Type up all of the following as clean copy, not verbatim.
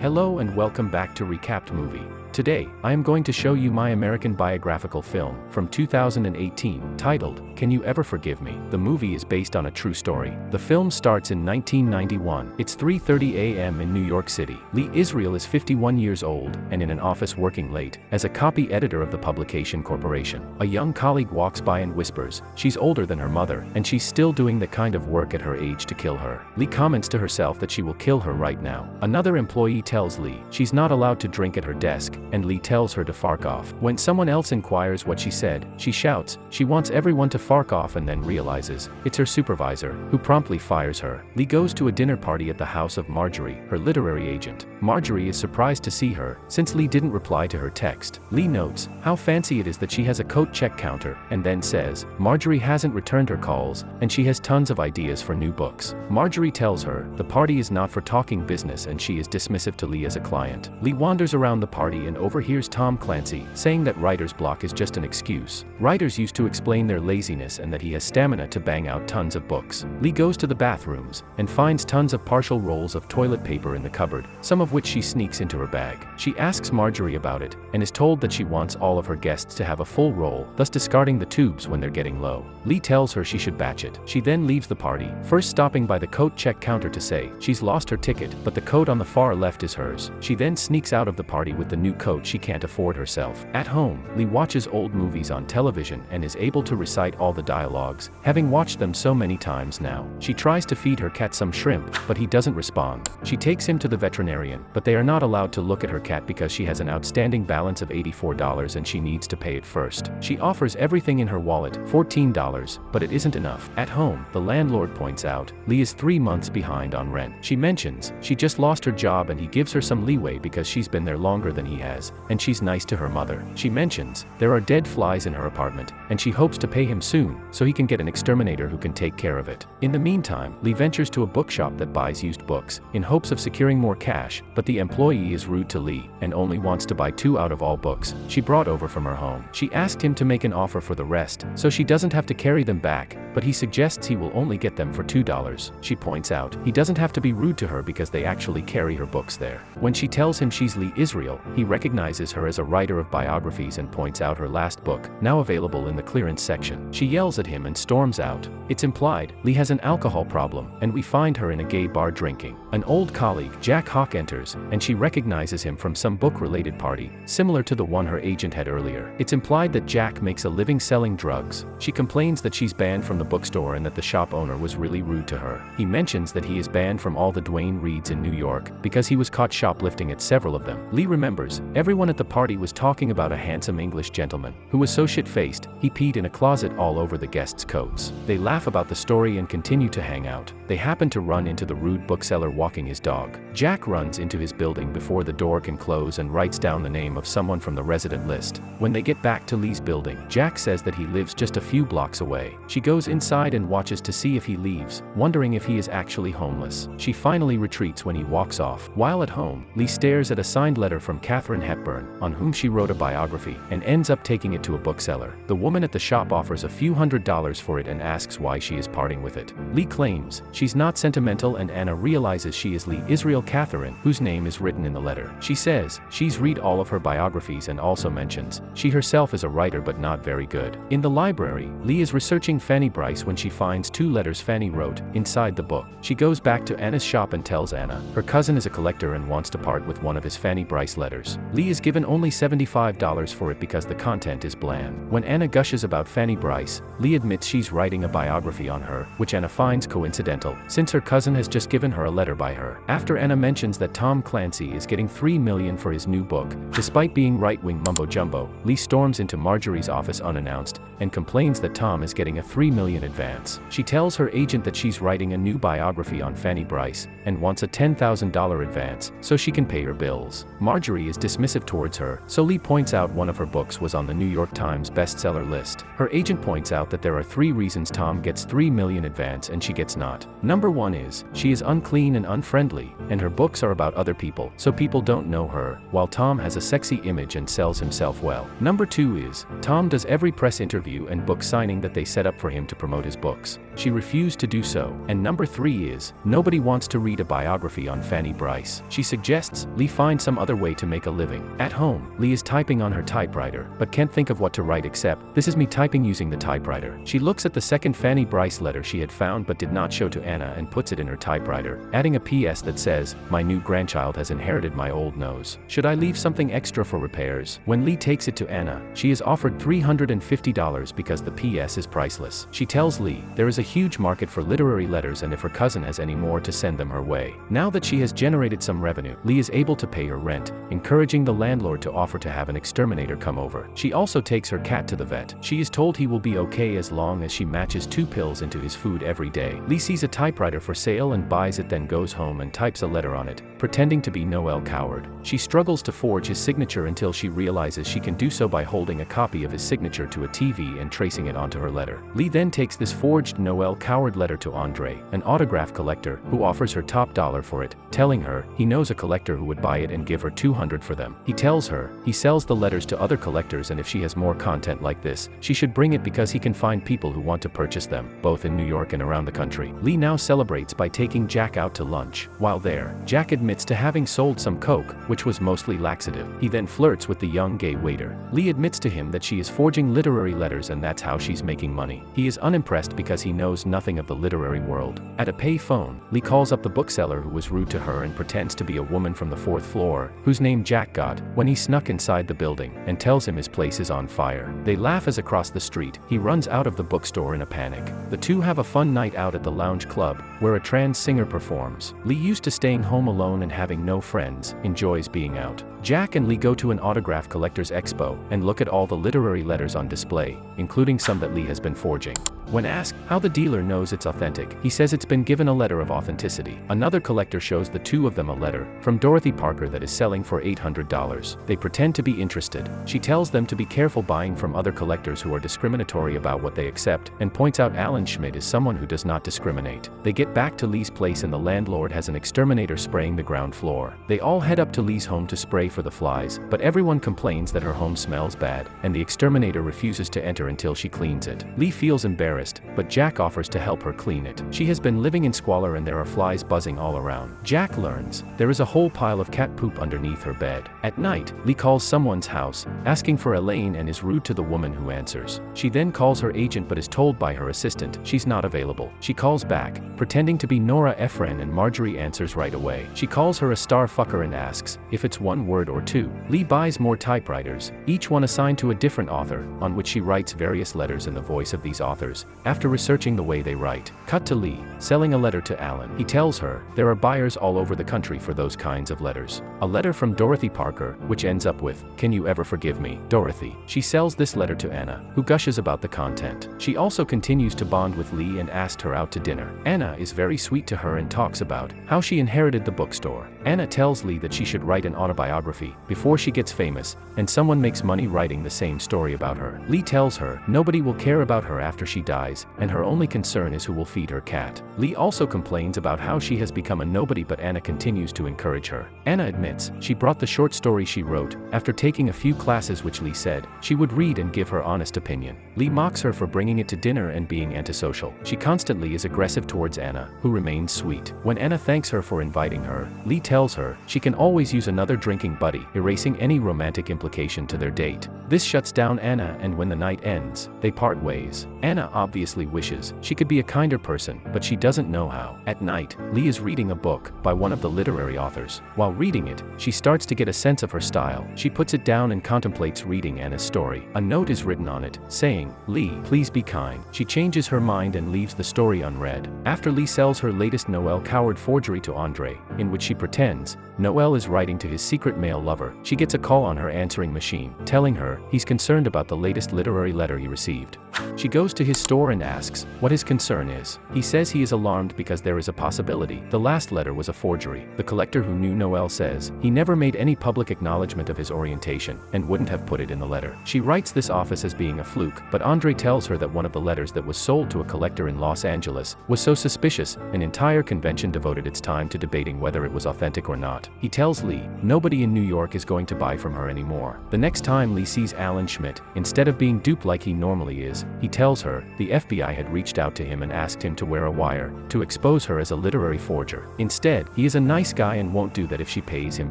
Hello and welcome back to Recapped Movie. Today, I am going to show you my American biographical film from 2018 titled, Can You Ever Forgive Me? The movie is based on a true story. The film starts in 1991. It's 3:30 a.m. in New York City. Lee Israel is 51 years old and in an office working late as a copy editor of the Publication Corporation. A young colleague walks by and whispers, she's older than her mother and she's still doing the kind of work at her age to kill her. Lee comments to herself that she will kill her right now. Another employee tells Lee she's not allowed to drink at her desk, and Lee tells her to fark off. When someone else inquires what she said, she shouts, she wants everyone to fark off and then realizes it's her supervisor, who promptly fires her. Lee goes to a dinner party at the house of Marjorie, her literary agent. Marjorie is surprised to see her, since Lee didn't reply to her text. Lee notes how fancy it is that she has a coat check counter, and then says, Marjorie hasn't returned her calls, and she has tons of ideas for new books. Marjorie tells her the party is not for talking business and she is dismissive to Lee as a client. Lee wanders around the party and overhears Tom Clancy saying that writer's block is just an excuse. Writers used to explain their laziness and that he has stamina to bang out tons of books. Lee goes to the bathrooms and finds tons of partial rolls of toilet paper in the cupboard, some of which she sneaks into her bag. She asks Marjorie about it and is told that she wants all of her guests to have a full roll, thus discarding the tubes when they're getting low. Lee tells her she should batch it. She then leaves the party, first stopping by the coat check counter to say she's lost her ticket, but the coat on the far left is hers. She then sneaks out of the party with the new coat she can't afford herself. At home, Lee watches old movies on television and is able to recite all the dialogues, having watched them so many times now. She tries to feed her cat some shrimp, but he doesn't respond. She takes him to the veterinarian, but they are not allowed to look at her cat because she has an outstanding balance of $84 and she needs to pay it first. She offers everything in her wallet, $14, but it isn't enough. At home, the landlord points out Lee is 3 months behind on rent. She mentions she just lost her job and he gives her some leeway because she's been there longer than he has, and she's nice to her mother. She mentions there are dead flies in her apartment, and she hopes to pay him soon so he can get an exterminator who can take care of it. In the meantime, Lee ventures to a bookshop that buys used books, in hopes of securing more cash, but the employee is rude to Lee, and only wants to buy 2 out of all books she brought over from her home. She asked him to make an offer for the rest, so she doesn't have to carry them back, but he suggests he will only get them for $2. She points out he doesn't have to be rude to her because they actually carry her books there. When she tells him she's Lee Israel, he recognizes her as a writer of biographies and points out her last book, now available in the clearance section. She yells at him and storms out. It's implied Lee has an alcohol problem, and we find her in a gay bar drinking. An old colleague, Jack Hawk, enters, and she recognizes him from some book-related party, similar to the one her agent had earlier. It's implied that Jack makes a living selling drugs. She complains that she's banned from the bookstore and that the shop owner was really rude to her. He mentions that he is banned from all the Duane Reads in New York because he was caught shoplifting at several of them. Lee remembers everyone at the party was talking about a handsome English gentleman who was so shit-faced he peed in a closet all over the guests' coats. They laugh about the story and continue to hang out. They happen to run into the rude bookseller walking his dog. Jack runs into his building before the door can close and writes down the name of someone from the resident list. When they get back to Lee's building, Jack says that he lives just a few blocks away. She goes inside and watches to see if he leaves, wondering if he is actually homeless. She finally retreats when he walks off. While at home, Lee stares at a signed letter from Katharine Hepburn, on whom she wrote a biography, and ends up taking it to a bookseller. The woman at the shop offers a few $100s for it and asks why she is parting with it. Lee claims she's not sentimental, and Anna realizes she is Lee Israel Katharine, whose name is written in the letter. She says she's read all of her biographies and also mentions she herself is a writer but not very good. In the library, Lee is researching Fanny Bryce when she finds 2 letters Fanny wrote inside the book. She goes back to Anna's shop and tells Anna her cousin is a collector and wants to part with one of his Fanny Bryce letters. Lee is given only $75 for it because the content is bland. When Anna gushes about Fanny Bryce, Lee admits she's writing a biography on her, which Anna finds coincidental, since her cousin has just given her a letter by her. After Anna mentions that Tom Clancy is getting $3 million for his new book, despite being right-wing mumbo-jumbo, Lee storms into Marjorie's office unannounced and complains that Tom is getting a $3 million advance. She tells her agent that she's writing a new biography on Fanny Bryce and wants a $10,000 advance so she can pay her bills. Marjorie is dismissive towards her, so Lee points out one of her books was on the New York Times bestseller list. Her agent points out that there are 3 reasons Tom gets $3 million advance and she gets not. Number 1 is, she is unclean and unfriendly, and her books are about other people, so people don't know her, while Tom has a sexy image and sells himself well. Number 2 is, Tom does every press interview and book signing that they set up for him to promote his books. She refused to do so. And number 3 is, nobody wants to read a biography on Fanny Brice. She suggests Lee find some other way to make a living. At home, Lee is typing on her typewriter, but can't think of what to write except, "This is me typing using the typewriter." She looks at the second Fanny Brice letter she had found but did not show to Anna and puts it in her typewriter, adding a PS that says, "My new grandchild has inherited my old nose. Should I leave something extra for repairs?" When Lee takes it to Anna, she is offered $350 because the PS is priceless. She tells Lee there is a huge market for literary letters and if her cousin has any more to send them her way. Now that she has generated some revenue, Lee is able to pay her rent, encouraging the landlord to offer to have an exterminator come over. She also takes her cat to the vet. She is told he will be okay as long as she matches 2 pills into his food every day. Lee sees a typewriter for sale and buys it, then goes home and types a letter on it, pretending to be Noel Coward. She struggles to forge his signature until she realizes she can do so by holding a copy of his signature to a TV and tracing it onto her letter. Lee then takes this forged Noel Coward letter to Andre, an autograph collector, who offers her top dollar for it, telling her he knows a collector who would buy it and give her $200 for them. He tells her he sells the letters to other collectors and if she has more content like this, she should bring it because he can find people who want to purchase them, both in New York and around the country. Lee now celebrates by taking Jack out to lunch. While there, Jack admits to having sold some coke, which was mostly laxative. He then flirts with the young gay waiter. Lee admits to him that she is forging literary letters and that's how she's making money. He is unimpressed because he knows nothing of the literary world. At a pay phone, Lee calls up the bookseller who was rude to her and pretends to be a woman from the 4th floor, whose name Jack got when he snuck inside the building, and tells him his place is on fire. They laugh as across the street, he runs out of the bookstore in a panic. The two have a fun night out at the lounge club, where a trans singer performs. Lee, used to staying home alone and having no friends, enjoys being out. Jack and Lee go to an autograph collector's expo and look at all the literary letters on display, including some that Lee has been forging. When asked how the dealer knows it's authentic, he says it's been given a letter of authenticity. Another collector shows the two of them a letter from Dorothy Parker that is selling for $800. They pretend to be interested. She tells them to be careful buying from other collectors who are discriminatory about what they accept, and points out Alan Schmidt is someone who does not discriminate. They get back to Lee's place and the landlord has an exterminator spraying the ground floor. They all head up to Lee's home to spray for the flies, but everyone complains that her home smells bad, and the exterminator refuses to enter until she cleans it. Lee feels embarrassed, but Jack offers to help her clean it. She has been living in squalor and there are flies buzzing all around. Jack learns there is a whole pile of cat poop underneath her bed. At night, Lee calls someone's house, asking for Elaine, and is rude to the woman who answers. She then calls her agent but is told by her assistant she's not available. She calls back, pretending to be Nora Ephron, and Marjorie answers right away. She calls her a star fucker and asks if it's one word or two. Lee buys more typewriters, each one assigned to a different author, on which she writes various letters in the voice of these authors, after researching the way they write. Cut to Lee, selling a letter to Alan. He tells her there are buyers all over the country for those kinds of letters. A letter from Dorothy Parker, which ends up with, "Can you ever forgive me, Dorothy?" She sells this letter to Anna, who gushes about the content. She also continues to bond with Lee and asked her out to dinner. Anna is very sweet to her and talks about how she inherited the bookstore. Anna tells Lee that she should write an autobiography before she gets famous, and someone makes money writing the same story about her. Lee tells her nobody will care about her after she dies, and her only concern is who will feed her cat. Lee also complains about how she has become a nobody, but Anna continues to encourage her. Anna admits she brought the short story she wrote after taking a few classes which Lee said she would read and give her honest opinion. Lee mocks her for bringing it to dinner and being antisocial. She constantly is aggressive towards Anna, who remains sweet. When Anna thanks her for inviting her, Lee tells her she can always use another drinking buddy, erasing any romantic implication to their date. This shuts down Anna, and when the night ends, they part ways. Anna obviously wishes she could be a kinder person, but she doesn't know how. At night, Lee is reading a book by one of the literary authors. While reading it, she starts to get a sense of her style. She puts it down and contemplates reading Anna's story. A note is written on it, saying, begging, "Lee, please be kind." She changes her mind and leaves the story unread. After Lee sells her latest Noel Coward forgery to Andre, in which she pretends Noel is writing to his secret male lover, she gets a call on her answering machine, telling her he's concerned about the latest literary letter he received. She goes to his store and asks what his concern is. He says he is alarmed because there is a possibility the last letter was a forgery. The collector who knew Noel says he never made any public acknowledgement of his orientation and wouldn't have put it in the letter. She writes this office as being a fluke, but Andre tells her that one of the letters that was sold to a collector in Los Angeles was so suspicious, an entire convention devoted its time to debating whether it was authentic or not. He tells Lee nobody in New York is going to buy from her anymore. The next time Lee sees Alan Schmidt, instead of being duped like he normally is, he tells her the FBI had reached out to him and asked him to wear a wire to expose her as a literary forger. Instead, he is a nice guy and won't do that if she pays him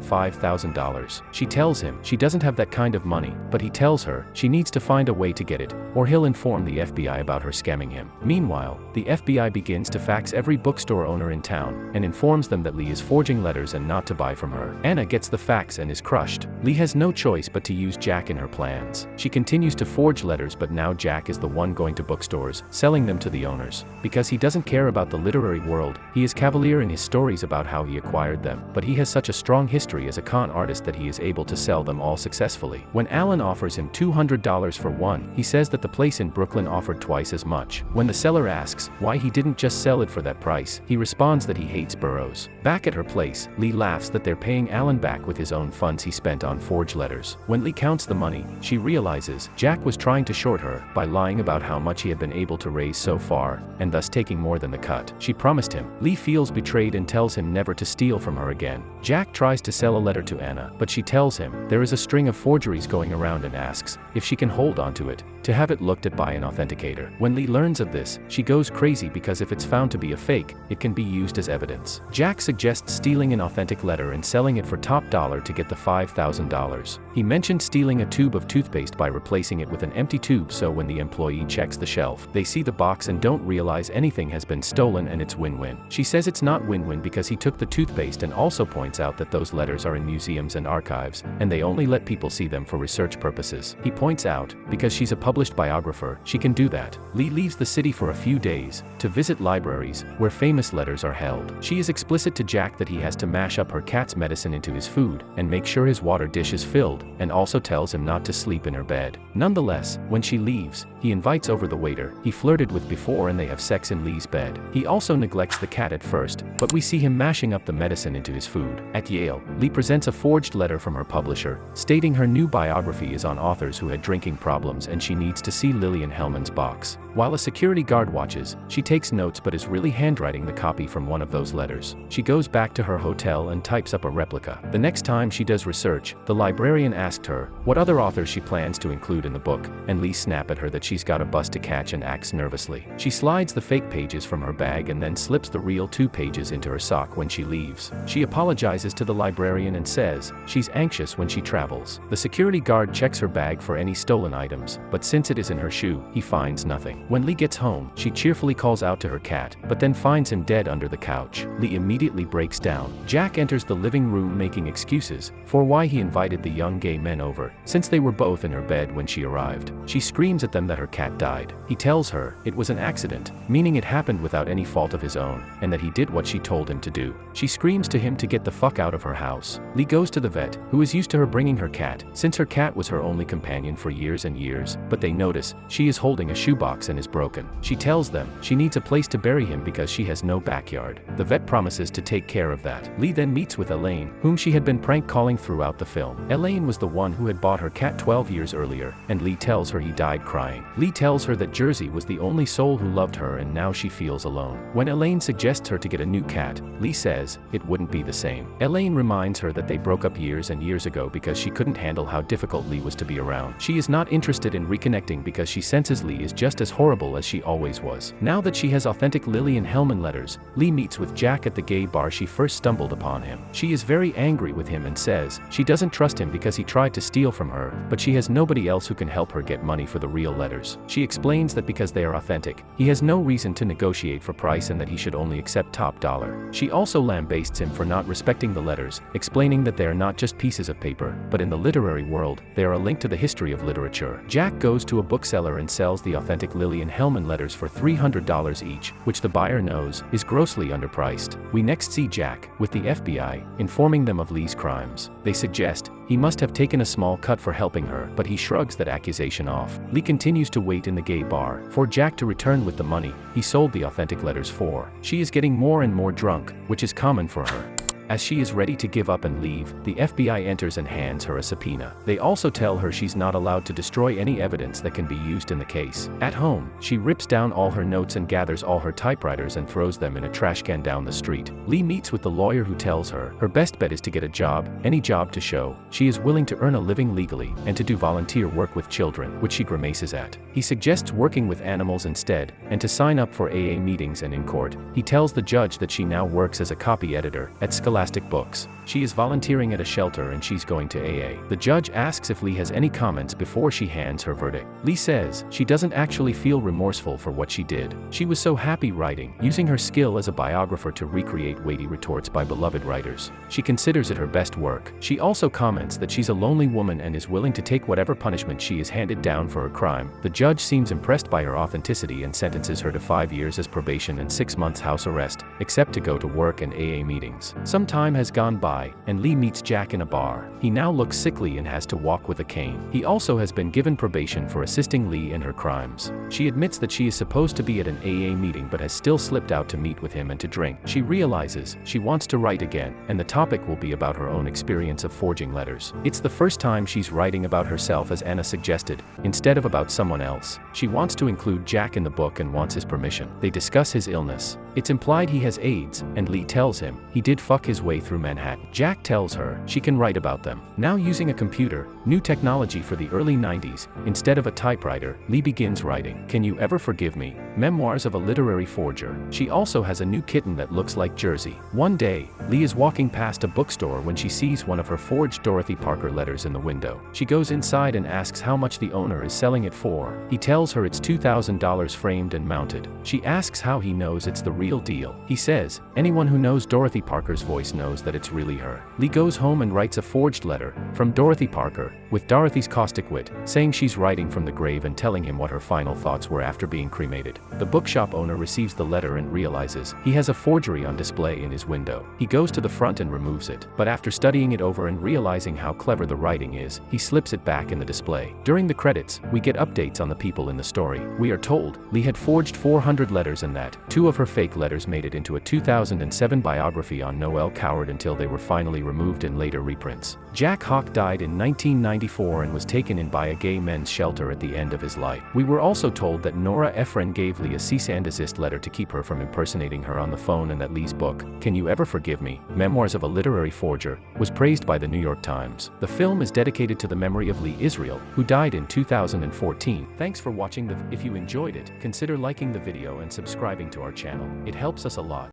$5,000. She tells him she doesn't have that kind of money, but he tells her she needs to find a way to get it, or he'll inform the FBI about her scamming him. Meanwhile, the FBI begins to fax every bookstore owner in town and informs them that Lee is forging letters and not to buy from her. Anna gets the fax and is crushed. Lee has no choice but to use Jack in her plans. She continues to forge letters, but now Jack is the one going to bookstores, selling them to the owners. Because he doesn't care about the literary world, he is cavalier in his stories about how he acquired them, but he has such a strong history as a con artist that he is able to sell them all successfully. When Alan offers him $200 for one, he says that the place in Brooklyn offered twice as much. When the seller asks why he didn't just sell it for that price, he responds that he hates Burroughs. Back at her place, Lee laughs that they're paying Alan back with his own funds he spent on forged letters. When Lee counts the money, she realizes Jack was trying to short her by lying about how much he had been able to raise so far, and thus taking more than the cut she promised him. Lee feels betrayed and tells him never to steal from her again. Jack tries to sell a letter to Anna, but she tells him there is a string of forgeries going around and asks if she can hold onto it to have it looked at by an authenticator. When Lee learns of this, she goes crazy because if it's found to be a fake, it can be used as evidence. Jack suggests stealing an authentic letter and selling it for top dollar to get the $5,000. He mentioned stealing a tube of toothpaste by replacing it with an empty tube, so when the employee checks the shelf, they see the box and don't realize anything has been stolen, and it's win-win. She says it's not win-win because he took the toothpaste and also points out that those letters are in museums and archives, and they only let people see them for research purposes. He points out, because she's a published biographer, she can do that. Lee leaves the city for a few days to visit libraries where famous letters are held. She is explicit to Jack that he has to mash up her cat's medicine into his food and make sure his water dish is filled, and also tells him not to sleep in her bed. Nonetheless, when she leaves, he invites over the waiter he flirted with before and they have sex in Lee's bed. He also neglects the cat at first, but we see him mashing up the medicine into his food. At Yale, Lee presents a forged letter from her publisher, stating her new biography is on authors who had drinking problems and she needs to see Lillian Hellman's box. While a security guard watches, she takes notes but is really handwriting the copy from one of those letters. She goes back to her hotel and types up a replica. The next time she does research, the librarian asked her what other authors she plans to include in the book, and Lee snaps at her that she's got a bus to catch and acts nervously. She slides the fake pages from her bag and then slips the real 2 pages into her sock when she leaves. She apologizes to the librarian and says she's anxious when she travels. The security guard checks her bag for any stolen items, but since it is in her shoe, he finds nothing. When Lee gets home, she cheerfully calls out to her cat, but then finds him dead under the couch. Lee immediately breaks down. Jack enters the living room making excuses for why he invited the young gay men over, since they were both in her bed when she arrived. She screams at them that her cat died. He tells her it was an accident, meaning it happened without any fault of his own, and that he did what she told him to do. She screams to him to get the fuck out of her house. Lee goes to the vet, who is used to her bringing her cat, since her cat was her only companion for years and years, but they notice she is holding a shoebox and is broken. She tells them she needs a place to bury him because she has no backyard. The vet promises to take care of that. Lee then meets with Elaine, whom she had been prank calling throughout the film. Elaine was the one who had bought her cat 12 years earlier, and Lee tells her he died crying. Lee tells her that Jersey was the only soul who loved her and now she feels alone. When Elaine suggests her to get a new cat, Lee says it wouldn't be the same. Elaine reminds her that they broke up years and years ago because she couldn't handle how difficult Lee was to be around. She is not interested in reconnecting because she senses Lee is just as horrible as she always was. Now that she has authentic Lillian Hellman letters, Lee meets with Jack at the gay bar she first stumbled upon him. She is very angry with him and says she doesn't trust him because he tried to steal from her, but she has nobody else who can help her get money for the real letters. She explains that because they are authentic, he has no reason to negotiate for price and that he should only accept top dollar. She also lambastes him for not respecting the letters, explaining that they are not just pieces of paper, but in the literary world, they are a link to the history of literature. Jack goes goes to a bookseller and sells the authentic Lillian Hellman letters for $300 each, which the buyer knows is grossly underpriced. We next see Jack, with the FBI, informing them of Lee's crimes. They suggest he must have taken a small cut for helping her, but he shrugs that accusation off. Lee continues to wait in the gay bar for Jack to return with the money he sold the authentic letters for. She is getting more and more drunk, which is common for her. As she is ready to give up and leave, the FBI enters and hands her a subpoena. They also tell her she's not allowed to destroy any evidence that can be used in the case. At home, she rips down all her notes and gathers all her typewriters and throws them in a trash can down the street. Lee meets with the lawyer who tells her her best bet is to get a job, any job to show she is willing to earn a living legally and to do volunteer work with children, which she grimaces at. He suggests working with animals instead, and to sign up for AA meetings and in court. He tells the judge that she now works as a copy editor at Scholastic Books. She is volunteering at a shelter and she's going to AA. The judge asks if Lee has any comments before she hands her verdict. Lee says she doesn't actually feel remorseful for what she did. She was so happy writing, using her skill as a biographer to recreate weighty retorts by beloved writers. She considers it her best work. She also comments that she's a lonely woman and is willing to take whatever punishment she is handed down for her crime. The judge seems impressed by her authenticity and sentences her to 5 years as probation and 6 months house arrest, except to go to work and AA meetings. Some time has gone by, and Lee meets Jack in a bar. He now looks sickly and has to walk with a cane. He also has been given probation for assisting Lee in her crimes. She admits that she is supposed to be at an AA meeting but has still slipped out to meet with him and to drink. She realizes she wants to write again, and the topic will be about her own experience of forging letters. It's the first time she's writing about herself, as Anna suggested, instead of about someone else. She wants to include Jack in the book and wants his permission. They discuss his illness. It's implied he has AIDS, and Lee tells him he did fuck his way through Manhattan. Jack tells her she can write about them. Now using a computer, new technology for the early 90s, instead of a typewriter, Lee begins writing Can You Ever Forgive Me? Memoirs of a Literary Forger. She also has a new kitten that looks like Jersey. One day, Lee is walking past a bookstore when she sees one of her forged Dorothy Parker letters in the window. She goes inside and asks how much the owner is selling it for. He tells her it's $2,000 framed and mounted. She asks how he knows it's the real deal. He says, anyone who knows Dorothy Parker's voice knows that it's really her. Lee goes home and writes a forged letter from Dorothy Parker, with Dorothy's caustic wit, saying she's writing from the grave and telling him what her final thoughts were after being cremated. The bookshop owner receives the letter and realizes he has a forgery on display in his window. He goes to the front and removes it, but after studying it over and realizing how clever the writing is, he slips it back in the display. During the credits, we get updates on the people in the story. We are told Lee had forged 400 letters and that 2 of her fake letters made it into a 2007 biography on Noel Coward until they were finally removed in later reprints. Jack Hawk died in 1994 and was taken in by a gay men's shelter at the end of his life. We were also told that Nora Ephron gave Lee a cease and desist letter to keep her from impersonating her on the phone, and that Lee's book, Can You Ever Forgive Me? Memoirs of a Literary Forger, was praised by the New York Times. The film is dedicated to the memory of Lee Israel, who died in 2014. Thanks for watching. If you enjoyed it, consider liking the video and subscribing to our channel. It helps us a lot.